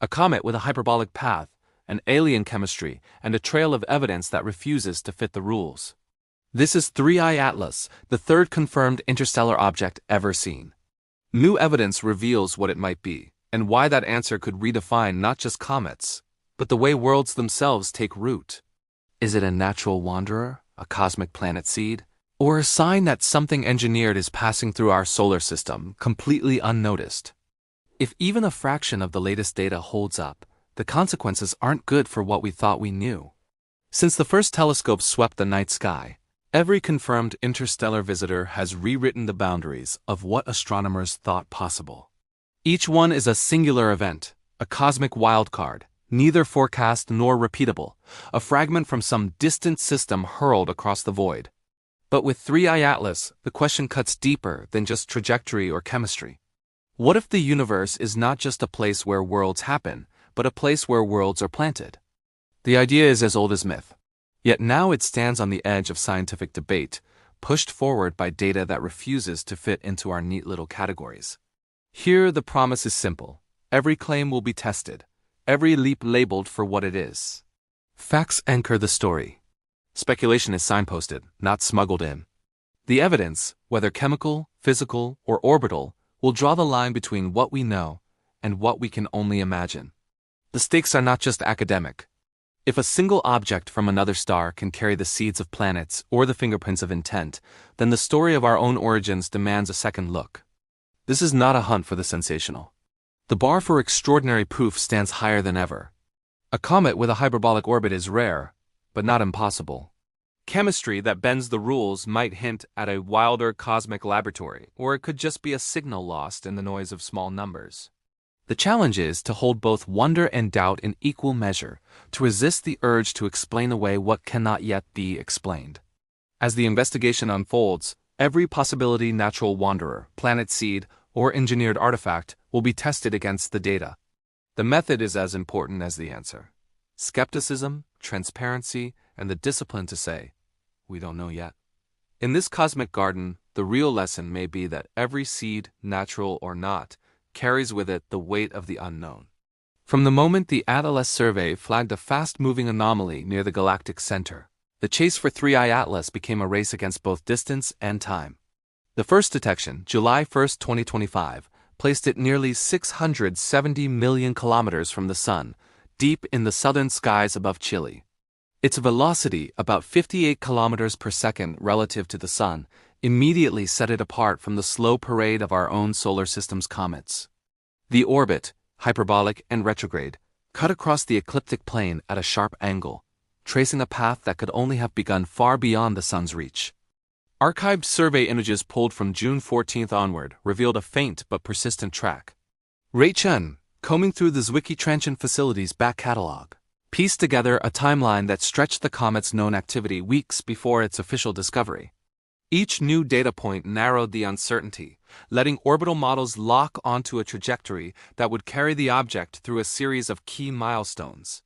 a comet with a hyperbolic path, an alien chemistry, and a trail of evidence that refuses to fit the rules. This is 3I Atlas, the third confirmed interstellar object ever seen. New evidence reveals what it might be, and why that answer could redefine not just comets, but the way worlds themselves take root. Is it a natural wanderer, a cosmic planet seed, or a sign that something engineered is passing through our solar system, completely unnoticed? If even a fraction of the latest data holds up, the consequences aren't good for what we thought we knew. Since the first telescopes swept the night sky, every confirmed interstellar visitor has rewritten the boundaries of what astronomers thought possible. Each one is a singular event, a cosmic wildcard, neither forecast nor repeatable, a fragment from some distant system hurled across the void. But with 3I Atlas, the question cuts deeper than just trajectory or chemistry. What if the universe is not just a place where worlds happen, but a place where worlds are planted? The idea is as old as myth. Yet now it stands on the edge of scientific debate, pushed forward by data that refuses to fit into our neat little categories. Here the promise is simple. Every claim will be tested, every leap labeled for what it is. Facts anchor the story. Speculation is signposted, not smuggled in. The evidence, whether chemical, physical, or orbital, will draw the line between what we know and what we can only imagine. The stakes are not just academic. If a single object from another star can carry the seeds of planets or the fingerprints of intent, then the story of our own origins demands a second look. This is not a hunt for the sensational. The bar for extraordinary proof stands higher than ever. A comet with a hyperbolic orbit is rare, but not impossible. Chemistry that bends the rules might hint at a wilder cosmic laboratory, or it could just be a signal lost in the noise of small numbers. The challenge is to hold both wonder and doubt in equal measure, to resist the urge to explain away what cannot yet be explained. As the investigation unfolds, every possibility natural wanderer, planet seed, or engineered artifact will be tested against the data. The method is as important as the answer. Skepticism, transparency, and the discipline to say, we don't know yet. In this cosmic garden, the real lesson may be that every seed, natural or not, carries with it the weight of the unknown. From the moment the Atlas survey flagged a fast-moving anomaly near the galactic center, the chase for 3I Atlas became a race against both distance and time. The first detection, July 1, 2025, placed it nearly 670 million kilometers from the Sun, deep in the southern skies above Chile. Its velocity, about 58 kilometers per second relative to the Sun, immediately set it apart from the slow parade of our own solar system's comets. The orbit, hyperbolic and retrograde, cut across the ecliptic plane at a sharp angle, tracing a path that could only have begun far beyond the Sun's reach. Archived survey images pulled from June 14th onward revealed a faint but persistent track. Ray Chen, combing through the Zwicky-Tranchen facility's back catalog, pieced together a timeline that stretched the comet's known activity weeks before its official discovery. Each new data point narrowed the uncertainty, letting orbital models lock onto a trajectory that would carry the object through a series of key milestones.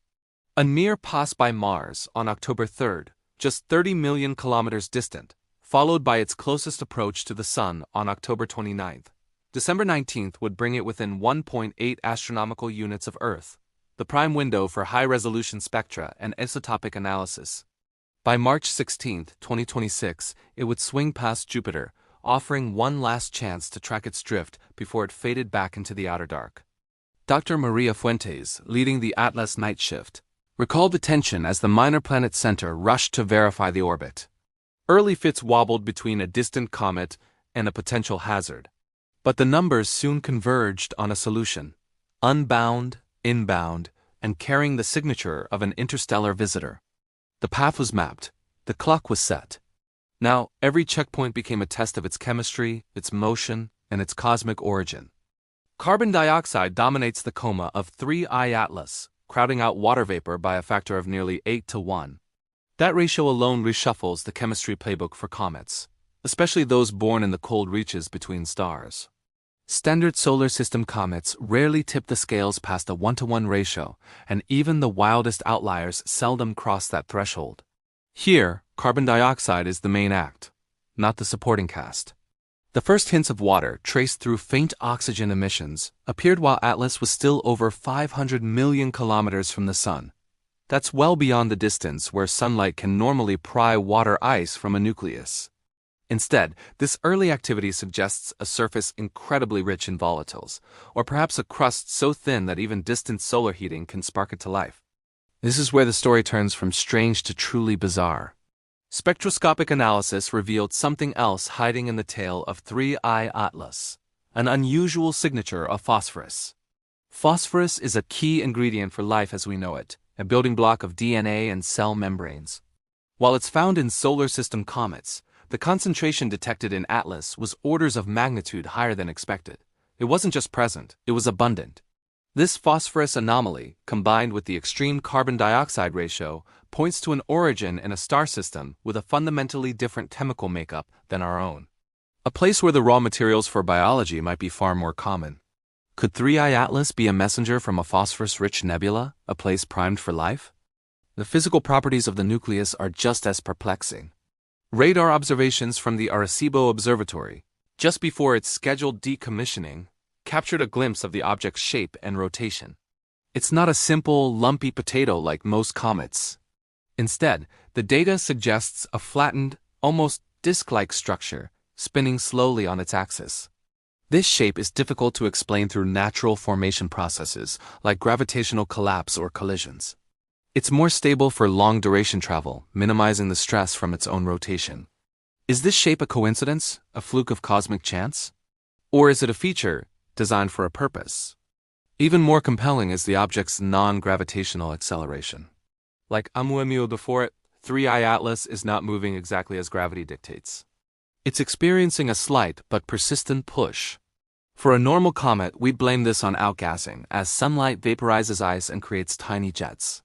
A near pass by Mars on October 3rd, just 30 million kilometers distant, followed by its closest approach to the Sun on October 29th. December 19th would bring it within 1.8 astronomical units of Earth, the prime window for high-resolution spectra and isotopic analysis. By March 16, 2026, it would swing past Jupiter, offering one last chance to track its drift before it faded back into the outer dark. Dr. Maria Fuentes, leading the Atlas night shift, recalled the tension as the Minor Planet Center rushed to verify the orbit. Early fits wobbled between a distant comet and a potential hazard. But the numbers soon converged on a solution: unbound, inbound, and carrying the signature of an interstellar visitor. The path was mapped, the clock was set. Now, every checkpoint became a test of its chemistry, its motion, and its cosmic origin. Carbon dioxide dominates the coma of 3I Atlas, crowding out water vapor by a factor of nearly 8-to-1. That ratio alone reshuffles the chemistry playbook for comets, especially those born in the cold reaches between stars. Standard solar system comets rarely tip the scales past a 1-to-1 ratio, and even the wildest outliers seldom cross that threshold. Here, carbon dioxide is the main act, not the supporting cast. The first hints of water, traced through faint oxygen emissions, appeared while Atlas was still over 500 million kilometers from the Sun. That's well beyond the distance where sunlight can normally pry water ice from a nucleus. Instead, this early activity suggests a surface incredibly rich in volatiles, or perhaps a crust so thin that even distant solar heating can spark it to life. This is where the story turns from strange to truly bizarre. Spectroscopic analysis revealed something else hiding in the tail of 3I Atlas, an unusual signature of phosphorus. Phosphorus is a key ingredient for life as we know it, a building block of DNA and cell membranes. While it's found in solar system comets, the concentration detected in Atlas was orders of magnitude higher than expected. It wasn't just present, it was abundant. This phosphorus anomaly, combined with the extreme carbon dioxide ratio, points to an origin in a star system with a fundamentally different chemical makeup than our own. A place where the raw materials for biology might be far more common. Could 3I Atlas be a messenger from a phosphorus-rich nebula, a place primed for life? The physical properties of the nucleus are just as perplexing. Radar observations from the Arecibo Observatory, just before its scheduled decommissioning, captured a glimpse of the object's shape and rotation. It's not a simple, lumpy potato like most comets. Instead, the data suggests a flattened, almost disc-like structure, spinning slowly on its axis. This shape is difficult to explain through natural formation processes, like gravitational collapse or collisions. It's more stable for long-duration travel, minimizing the stress from its own rotation. Is this shape a coincidence, a fluke of cosmic chance? Or is it a feature designed for a purpose? Even more compelling is the object's non-gravitational acceleration. Like Oumuamua before it, 3I Atlas is not moving exactly as gravity dictates. It's experiencing a slight but persistent push. For a normal comet, we'd blame this on outgassing, as sunlight vaporizes ice and creates tiny jets.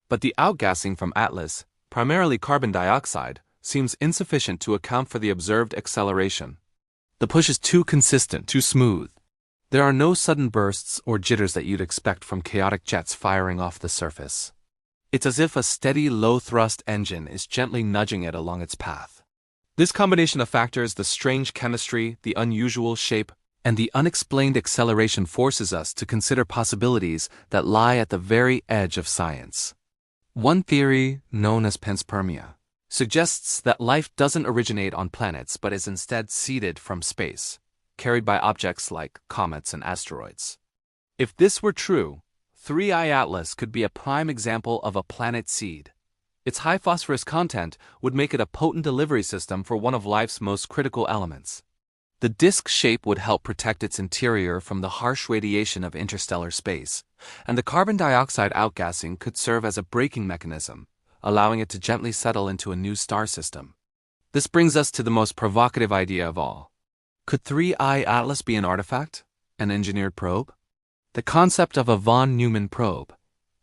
But the outgassing from Atlas, primarily carbon dioxide, seems insufficient to account for the observed acceleration. The push is too consistent, too smooth. There are no sudden bursts or jitters that you'd expect from chaotic jets firing off the surface. It's as if a steady, low-thrust engine is gently nudging it along its path. This combination of factors, the strange chemistry, the unusual shape, and the unexplained acceleration forces us to consider possibilities that lie at the very edge of science. One theory, known as panspermia, suggests that life doesn't originate on planets but is instead seeded from space, carried by objects like comets and asteroids. If this were true, 3I Atlas could be a prime example of a planet seed. Its high phosphorus content would make it a potent delivery system for one of life's most critical elements. The disk shape would help protect its interior from the harsh radiation of interstellar space, and the carbon dioxide outgassing could serve as a braking mechanism, allowing it to gently settle into a new star system. This brings us to the most provocative idea of all. Could 3I Atlas be an artifact? An engineered probe? The concept of a von Neumann probe,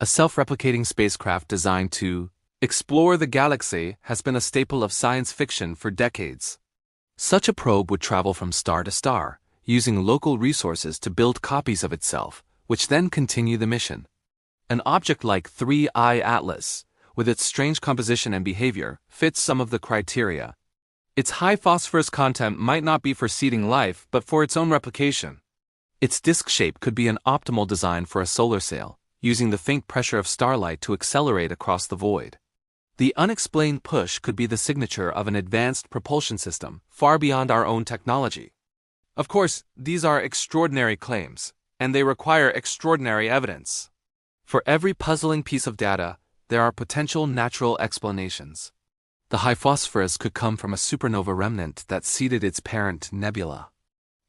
a self-replicating spacecraft designed to explore the galaxy, has been a staple of science fiction for decades. Such a probe would travel from star to star, using local resources to build copies of itself, which then continue the mission. An object like 3I Atlas, with its strange composition and behavior, fits some of the criteria. Its high phosphorus content might not be for seeding life, but for its own replication. Its disk shape could be an optimal design for a solar sail, using the faint pressure of starlight to accelerate across the void. The unexplained push could be the signature of an advanced propulsion system, far beyond our own technology. Of course, these are extraordinary claims, and they require extraordinary evidence. For every puzzling piece of data, there are potential natural explanations. The high phosphorus could come from a supernova remnant that seeded its parent nebula.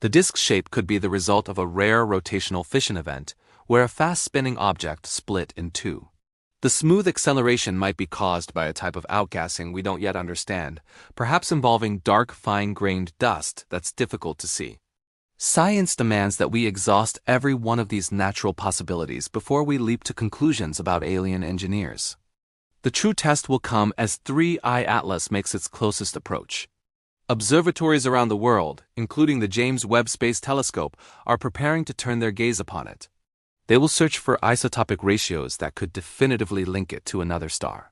The disk shape could be the result of a rare rotational fission event, where a fast-spinning object split in two. The smooth acceleration might be caused by a type of outgassing we don't yet understand, perhaps involving dark, fine-grained dust that's difficult to see. Science demands that we exhaust every one of these natural possibilities before we leap to conclusions about alien engineers. The true test will come as 3I Atlas makes its closest approach. Observatories around the world, including the James Webb Space Telescope, are preparing to turn their gaze upon it. They will search for isotopic ratios that could definitively link it to another star.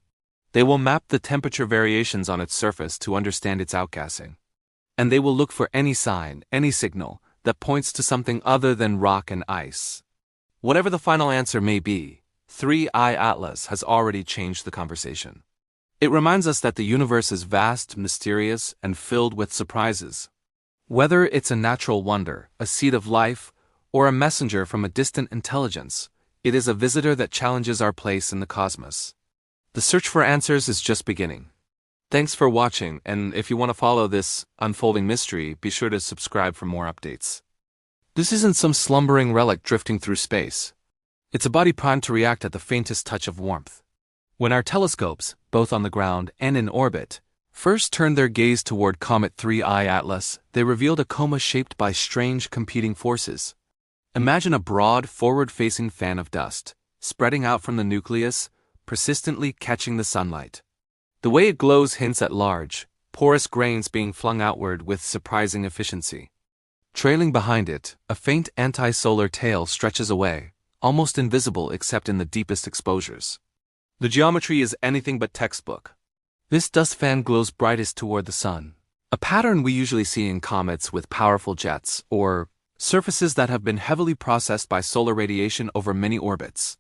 They will map the temperature variations on its surface to understand its outgassing. and they will look for any sign, any signal, that points to something other than rock and ice. Whatever the final answer may be, 3I Atlas has already changed the conversation. It reminds us that the universe is vast, mysterious, and filled with surprises. Whether it's a natural wonder, a seed of life, or a messenger from a distant intelligence, it is a visitor that challenges our place in the cosmos. The search for answers is just beginning. Thanks for watching, and if you want to follow this unfolding mystery, be sure to subscribe for more updates. This isn't some slumbering relic drifting through space. It's a body primed to react at the faintest touch of warmth. When our telescopes, both on the ground and in orbit, first turned their gaze toward Comet 3I Atlas, they revealed a coma shaped by strange competing forces. Imagine a broad, forward-facing fan of dust, spreading out from the nucleus, persistently catching the sunlight. The way it glows hints at large, porous grains being flung outward with surprising efficiency. Trailing behind it, a faint anti-solar tail stretches away, almost invisible except in the deepest exposures. The geometry is anything but textbook. This dust fan glows brightest toward the sun, a pattern we usually see in comets with powerful jets, or surfaces that have been heavily processed by solar radiation over many orbits.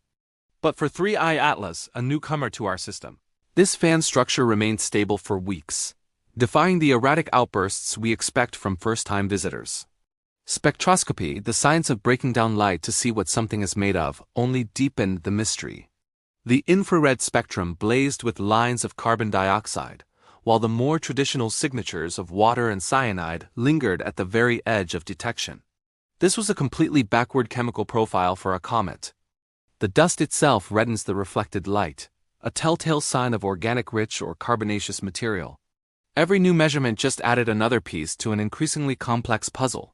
But for 3I Atlas, a newcomer to our system, this fan structure remained stable for weeks, defying the erratic outbursts we expect from first-time visitors. Spectroscopy, the science of breaking down light to see what something is made of, only deepened the mystery. The infrared spectrum blazed with lines of carbon dioxide, while the more traditional signatures of water and cyanide lingered at the very edge of detection. This was a completely backward chemical profile for a comet. The dust itself reddens the reflected light, a telltale sign of organic rich or carbonaceous material. Every new measurement just added another piece to an increasingly complex puzzle.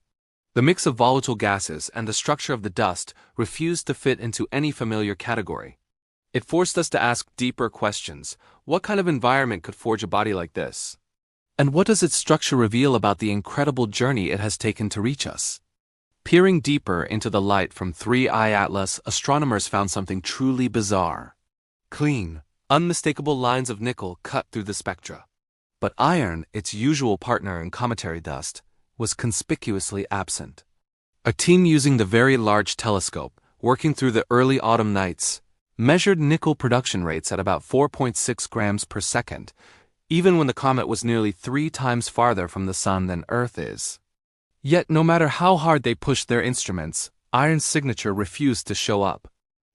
The mix of volatile gases and the structure of the dust refused to fit into any familiar category. It forced us to ask deeper questions. What kind of environment could forge a body like this? And what does its structure reveal about the incredible journey it has taken to reach us? Peering deeper into the light from 3I Atlas, astronomers found something truly bizarre. Clean, unmistakable lines of nickel cut through the spectra. But iron, its usual partner in cometary dust, was conspicuously absent. A team using the Very Large Telescope, working through the early autumn nights, measured nickel production rates at about 4.6 grams per second, even when the comet was nearly 3 times farther from the Sun than Earth is. Yet no matter how hard they pushed their instruments, iron's signature refused to show up.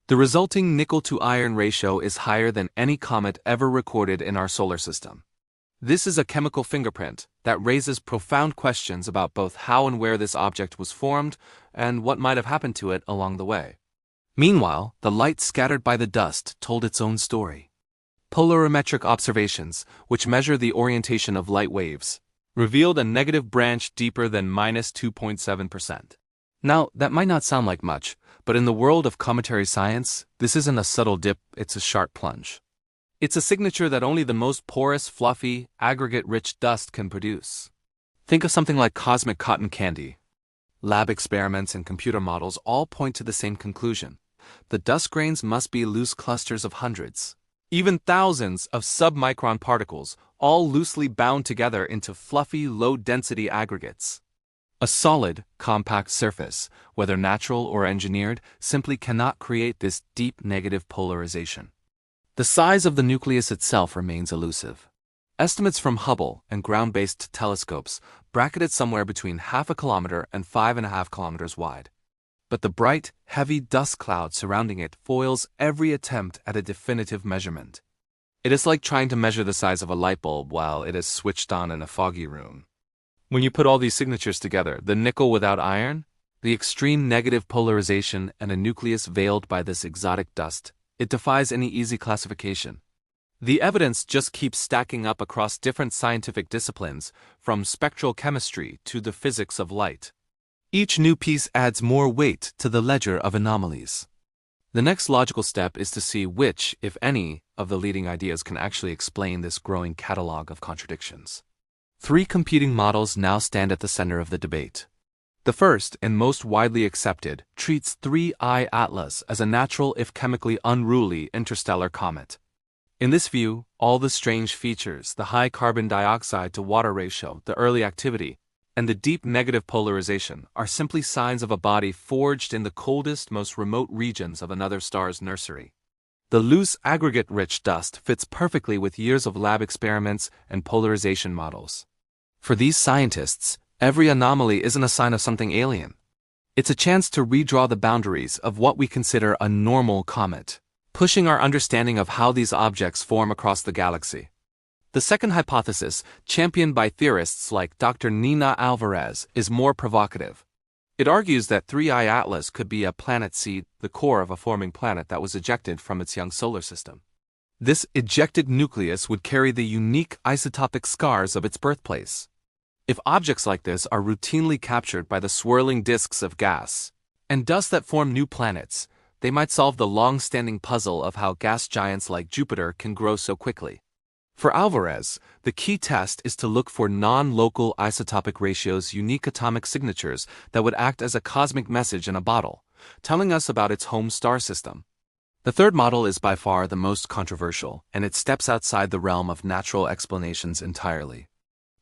The resulting nickel-to-iron ratio is higher than any comet ever recorded in our solar system. This is a chemical fingerprint that raises profound questions about both how and where this object was formed and what might have happened to it along the way. Meanwhile, the light scattered by the dust told its own story. Polarimetric observations, which measure the orientation of light waves, revealed a negative branch deeper than -2.7%. Now, that might not sound like much, but in the world of cometary science, this isn't a subtle dip, it's a sharp plunge. It's a signature that only the most porous, fluffy, aggregate-rich dust can produce. Think of something like cosmic cotton candy. Lab experiments and computer models all point to the same conclusion. The dust grains must be loose clusters of hundreds, even thousands of submicron particles, all loosely bound together into fluffy, low-density aggregates. A solid, compact surface, whether natural or engineered, simply cannot create this deep negative polarization. The size of the nucleus itself remains elusive. Estimates from Hubble and ground-based telescopes bracket it somewhere between 0.5 kilometer and 5.5 kilometers wide. But the bright, heavy dust cloud surrounding it foils every attempt at a definitive measurement. It is like trying to measure the size of a light bulb while it is switched on in a foggy room. When you put all these signatures together, the nickel without iron, the extreme negative polarization, and a nucleus veiled by this exotic dust, it defies any easy classification. The evidence just keeps stacking up across different scientific disciplines, from spectral chemistry to the physics of light. Each new piece adds more weight to the ledger of anomalies. The next logical step is to see which, if any, of the leading ideas can actually explain this growing catalog of contradictions. 3 competing models now stand at the center of the debate. The first, and most widely accepted, treats 3I Atlas as a natural if chemically unruly interstellar comet. In this view, all the strange features, the high carbon dioxide to water ratio, the early activity, and the deep negative polarization are simply signs of a body forged in the coldest, most remote regions of another star's nursery. The loose aggregate-rich dust fits perfectly with years of lab experiments and polarization models. For these scientists, every anomaly isn't a sign of something alien. It's a chance to redraw the boundaries of what we consider a normal comet, pushing our understanding of how these objects form across the galaxy. The second hypothesis, championed by theorists like Dr. Nina Alvarez, is more provocative. It argues that 3I Atlas could be a planet seed, the core of a forming planet that was ejected from its young solar system. This ejected nucleus would carry the unique isotopic scars of its birthplace. If objects like this are routinely captured by the swirling disks of gas and dust that form new planets, they might solve the long-standing puzzle of how gas giants like Jupiter can grow so quickly. For Alvarez, the key test is to look for non-local isotopic ratios, unique atomic signatures that would act as a cosmic message in a bottle, telling us about its home star system. The third model is by far the most controversial, and it steps outside the realm of natural explanations entirely.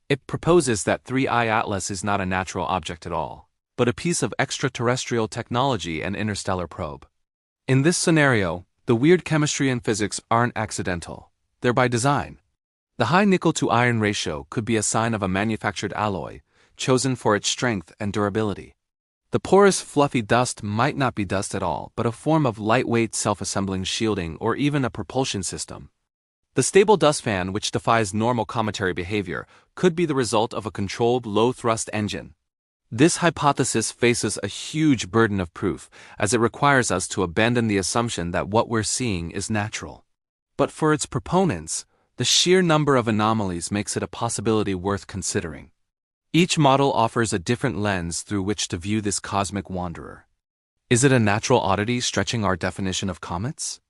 It proposes that 3I Atlas is not a natural object at all, but a piece of extraterrestrial technology and interstellar probe. In this scenario, the weird chemistry and physics aren't accidental. They're by design. The high nickel-to-iron ratio could be a sign of a manufactured alloy, chosen for its strength and durability. The porous, fluffy dust might not be dust at all, but a form of lightweight self-assembling shielding or even a propulsion system. The stable dust fan, which defies normal cometary behavior, could be the result of a controlled low-thrust engine. This hypothesis faces a huge burden of proof, as it requires us to abandon the assumption that what we're seeing is natural. But for its proponents, the sheer number of anomalies makes it a possibility worth considering. Each model offers a different lens through which to view this cosmic wanderer. Is it a natural oddity stretching our definition of comets?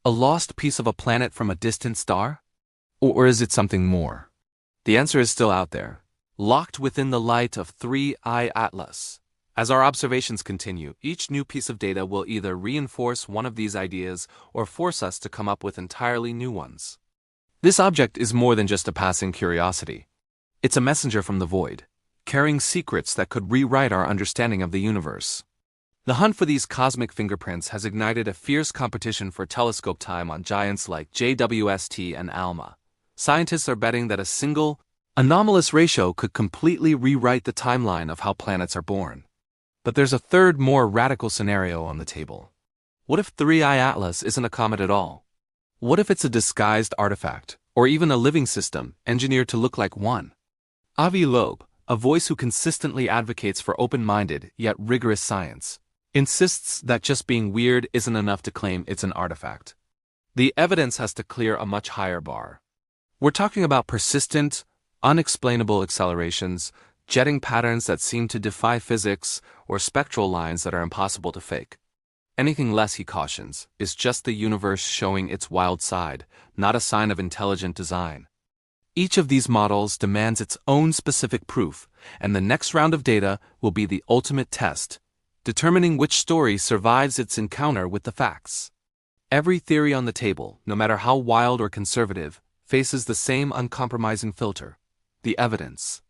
A lost piece of a planet from a distant star? Or is it something more? The answer is still out there, locked within the light of 3I Atlas. As our observations continue, each new piece of data will either reinforce one of these ideas or force us to come up with entirely new ones. This object is more than just a passing curiosity. It's a messenger from the void, carrying secrets that could rewrite our understanding of the universe. The hunt for these cosmic fingerprints has ignited a fierce competition for telescope time on giants like JWST and ALMA. Scientists are betting that a single, anomalous ratio could completely rewrite the timeline of how planets are born. But there's a third, more radical scenario on the table. What if 3I Atlas isn't a comet at all? What if it's a disguised artifact, or even a living system, engineered to look like one? Avi Loeb, a voice who consistently advocates for open-minded yet rigorous science, insists that just being weird isn't enough to claim it's an artifact. The evidence has to clear a much higher bar. We're talking about persistent, unexplainable accelerations, jetting patterns that seem to defy physics, or spectral lines that are impossible to fake. Anything less, he cautions, is just the universe showing its wild side, not a sign of intelligent design. Each of these models demands its own specific proof, and the next round of data will be the ultimate test, determining which story survives its encounter with the facts. Every theory on the table, no matter how wild or conservative, faces the same uncompromising filter: the evidence.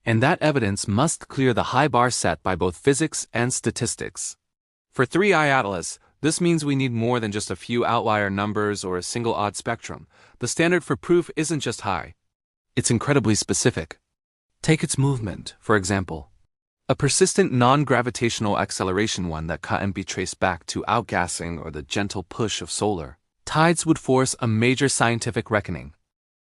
And that evidence must clear the high bar set by both physics and statistics. For 3I Atlas, this means we need more than just a few outlier numbers or a single odd spectrum. The standard for proof isn't just high. It's incredibly specific. Take its movement, for example. A persistent non-gravitational acceleration, one that can't be traced back to outgassing or the gentle push of solar tides, would force a major scientific reckoning.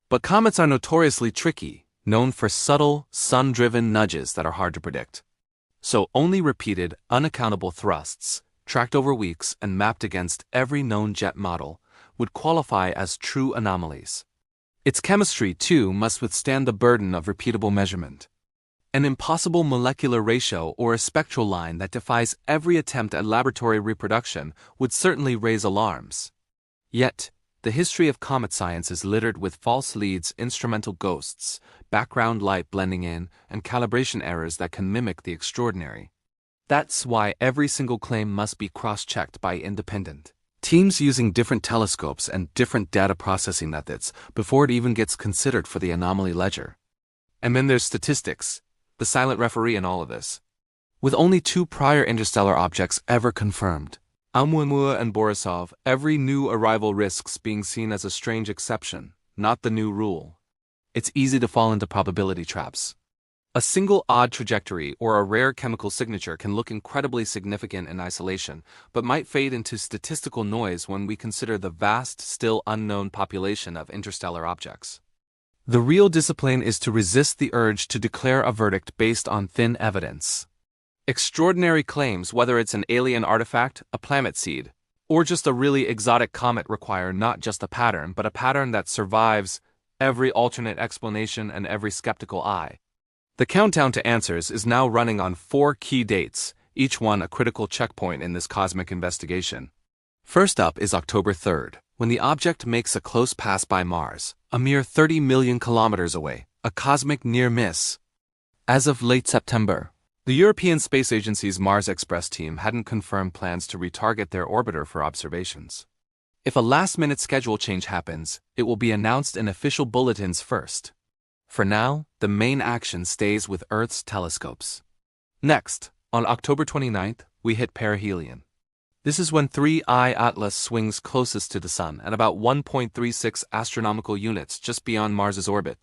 But comets are notoriously tricky, known for subtle, sun-driven nudges that are hard to predict. So only repeated, unaccountable thrusts, tracked over weeks and mapped against every known jet model, would qualify as true anomalies. Its chemistry, too, must withstand the burden of repeatable measurement. An impossible molecular ratio or a spectral line that defies every attempt at laboratory reproduction would certainly raise alarms. Yet, the history of comet science is littered with false leads, instrumental ghosts, background light blending in, and calibration errors that can mimic the extraordinary. That's why every single claim must be cross-checked by independent, Teams using different telescopes and different data processing methods before it even gets considered for the anomaly ledger. And then there's statistics, the silent referee in all of this. With only 2 prior interstellar objects ever confirmed, Oumuamua and Borisov, every new arrival risks being seen as a strange exception, not the new rule. It's easy to fall into probability traps. A single odd trajectory or a rare chemical signature can look incredibly significant in isolation, but might fade into statistical noise when we consider the vast, still unknown population of interstellar objects. The real discipline is to resist the urge to declare a verdict based on thin evidence. Extraordinary claims, whether it's an alien artifact, a planet seed, or just a really exotic comet, require not just a pattern, but a pattern that survives every alternate explanation and every skeptical eye. The countdown to answers is now running on 4 key dates, each one a critical checkpoint in this cosmic investigation. First up is October 3rd, when the object makes a close pass by Mars, a mere 30 million kilometers away, a cosmic near-miss. As of late September, the European Space Agency's Mars Express team hadn't confirmed plans to retarget their orbiter for observations. If a last-minute schedule change happens, it will be announced in official bulletins first. For now, the main action stays with Earth's telescopes. Next, on October 29th, we hit perihelion. This is when 3I Atlas swings closest to the Sun at about 1.36 astronomical units just beyond Mars's orbit.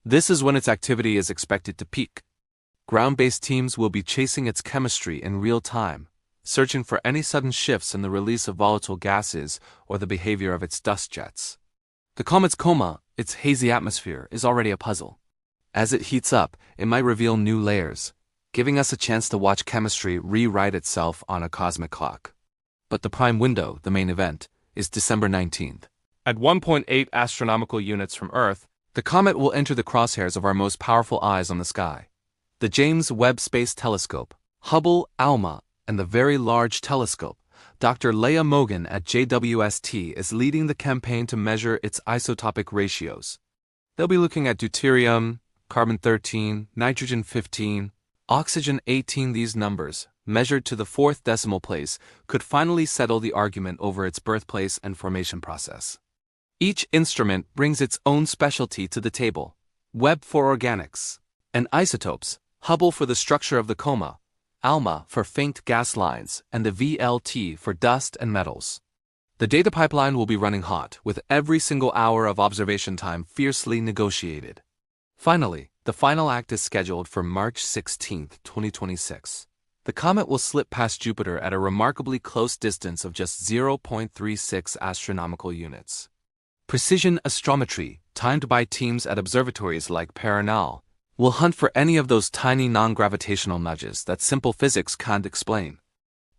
This is when its activity is expected to peak. Ground-based teams will be chasing its chemistry in real time, searching for any sudden shifts in the release of volatile gases or the behavior of its dust jets. The comet's coma, its hazy atmosphere, is already a puzzle. As it heats up, it might reveal new layers, giving us a chance to watch chemistry rewrite itself on a cosmic clock. But the prime window, the main event, is December 19th. At 1.8 astronomical units from Earth, the comet will enter the crosshairs of our most powerful eyes on the sky. The James Webb Space Telescope, Hubble, ALMA, and the Very Large Telescope, Dr. Leah Mogan at JWST is leading the campaign to measure its isotopic ratios. They'll be looking at deuterium, carbon-13, nitrogen-15, oxygen-18. These numbers, measured to the 4th decimal place, could finally settle the argument over its birthplace and formation process. Each instrument brings its own specialty to the table: Webb for organics, and isotopes, Hubble for the structure of the coma, ALMA for faint gas lines, and the VLT for dust and metals. The data pipeline will be running hot, with every single hour of observation time fiercely negotiated. Finally, the final act is scheduled for March 16, 2026. The comet will slip past Jupiter at a remarkably close distance of just 0.36 astronomical units. Precision astrometry, timed by teams at observatories like Perihelion, will hunt for any of those tiny non-gravitational nudges that simple physics can't explain.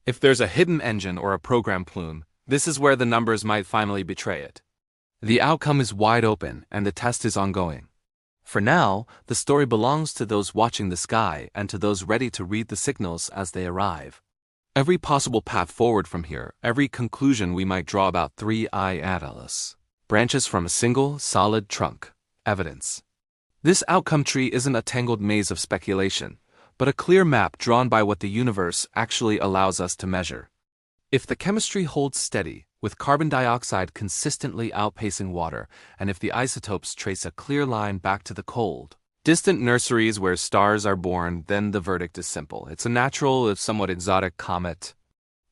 If there's a hidden engine or a program plume, this is where the numbers might finally betray it. The outcome is wide open and the test is ongoing. For now, the story belongs to those watching the sky and to those ready to read the signals as they arrive. Every possible path forward from here, every conclusion we might draw about 3I Atlas, branches from a single, solid trunk: evidence. This outcome tree isn't a tangled maze of speculation, but a clear map drawn by what the universe actually allows us to measure. If the chemistry holds steady, with carbon dioxide consistently outpacing water, and if the isotopes trace a clear line back to the cold, distant nurseries where stars are born, then the verdict is simple. It's a natural, if somewhat exotic comet.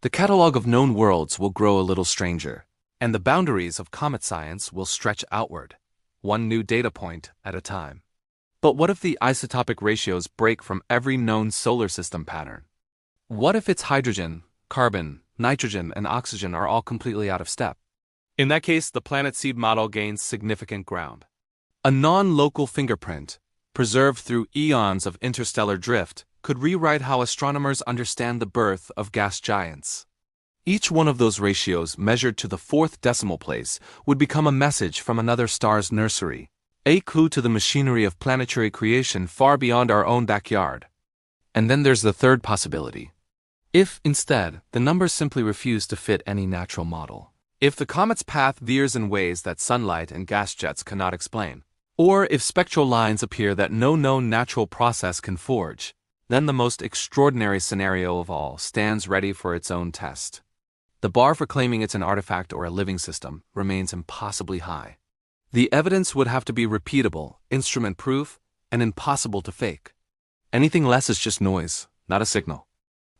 The catalog of known worlds will grow a little stranger, and the boundaries of comet science will stretch outward, one new data point at a time. But what if the isotopic ratios break from every known solar system pattern? What if its hydrogen, carbon, nitrogen, and oxygen are all completely out of step? In that case, the planet seed model gains significant ground. A non-local fingerprint, preserved through eons of interstellar drift, could rewrite how astronomers understand the birth of gas giants. Each one of those ratios, measured to the 4th decimal place, would become a message from another star's nursery, a clue to the machinery of planetary creation far beyond our own backyard. And then there's the third possibility. If, instead, the numbers simply refuse to fit any natural model. If the comet's path veers in ways that sunlight and gas jets cannot explain, or if spectral lines appear that no known natural process can forge, then the most extraordinary scenario of all stands ready for its own test. the bar for claiming it's an artifact or a living system remains impossibly high. The evidence would have to be repeatable, instrument-proof, and impossible to fake. Anything less is just noise, not a signal.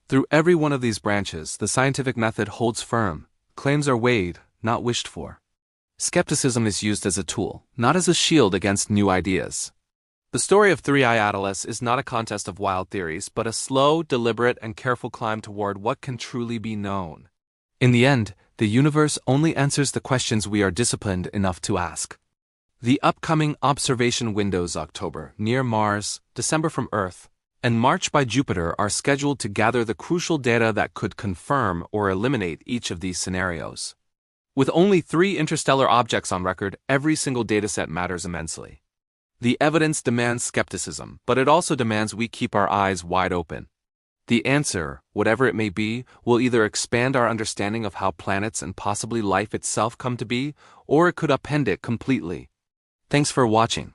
Through every one of these branches, the scientific method holds firm. Claims are weighed, not wished for. Skepticism is used as a tool, not as a shield against new ideas. The story of 3I Atlas is not a contest of wild theories, but a slow, deliberate, and careful climb toward what can truly be known. In the end, the universe only answers the questions we are disciplined enough to ask. The upcoming observation windows October near Mars, December from Earth, and March by Jupiter are scheduled to gather the crucial data that could confirm or eliminate each of these scenarios. With only 3 interstellar objects on record, every single dataset matters immensely. The evidence demands skepticism, but it also demands we keep our eyes wide open. The answer, whatever it may be, will either expand our understanding of how planets and possibly life itself come to be, or it could upend it completely. Thanks for watching.